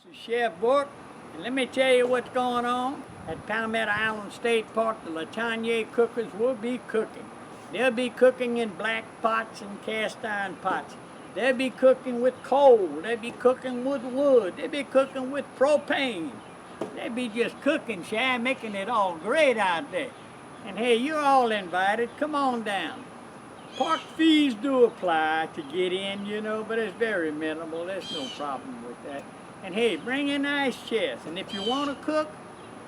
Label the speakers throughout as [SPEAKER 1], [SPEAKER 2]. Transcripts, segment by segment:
[SPEAKER 1] This is Chef Bourque, and let me tell you what's going on. At Palmetto Island State Park, the Latanier Cookers will be cooking. They'll be cooking in black pots and cast iron pots. They'll be cooking with coal. They'll be cooking with wood. They'll be cooking with propane. They'll be just cooking, Shy, making it all great out there. And hey, you're all invited. Come on down. Park fees do apply to get in, you know, but it's very minimal. There's no problem with that. And hey, bring a nice chest. And if you want to cook,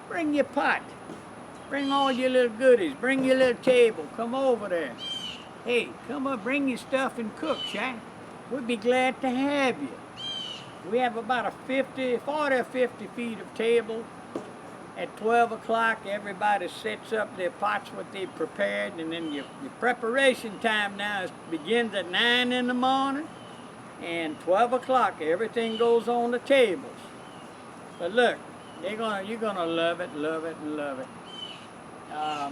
[SPEAKER 1] bring your pot. Bring all your little goodies. Bring your little table. Come over there. Hey, come up, bring your stuff and cook, Shy. We'd be glad to have you. We have about 40 or 50 feet of table. At 12 o'clock, everybody sets up their pots, what they prepared, and then your preparation time now begins at 9 in the morning, and 12 o'clock, everything goes on the tables. But look, you're gonna love it, love it, and love it.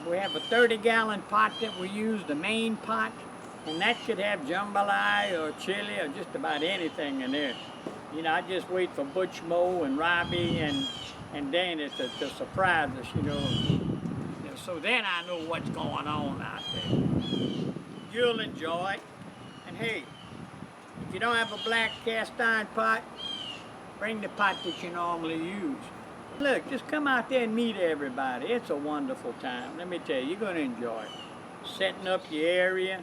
[SPEAKER 1] We have a 30-gallon pot that we use, the main pot, and that could have jambalaya or chili or just about anything in there. You know, I just wait for Butch Moe and Robbie and Danny to surprise us, you know. So then I know what's going on out there. You'll enjoy it. And hey, if you don't have a black cast iron pot, bring the pot that you normally use. Look, just come out there and meet everybody. It's a wonderful time. Let me tell you, you're going to enjoy it. Setting up your area,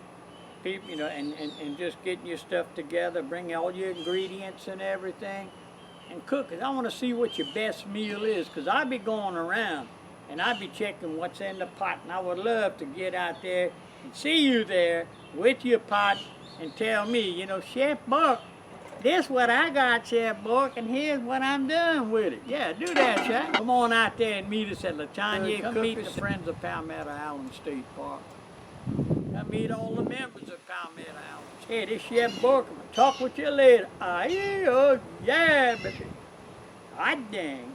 [SPEAKER 1] people, you know, and just getting your stuff together, bring all your ingredients and everything, and cook it. I want to see what your best meal is, because I'll be going around and I'll be checking what's in the pot, and I would love to get out there and see you there with your pot and tell me, you know, Chef Bourque, this is what I got, Chef Bourque, and here's what I'm doing with it. Yeah, do that, Chef. Come on out there and meet us at Latanier Cookers. Come meet the friends of Palmetto Island State Park. Come meet all the members of Palmetto Island. Hey, this Chef Bourque. Talk with you later. Oh, yeah, baby. Hot dang.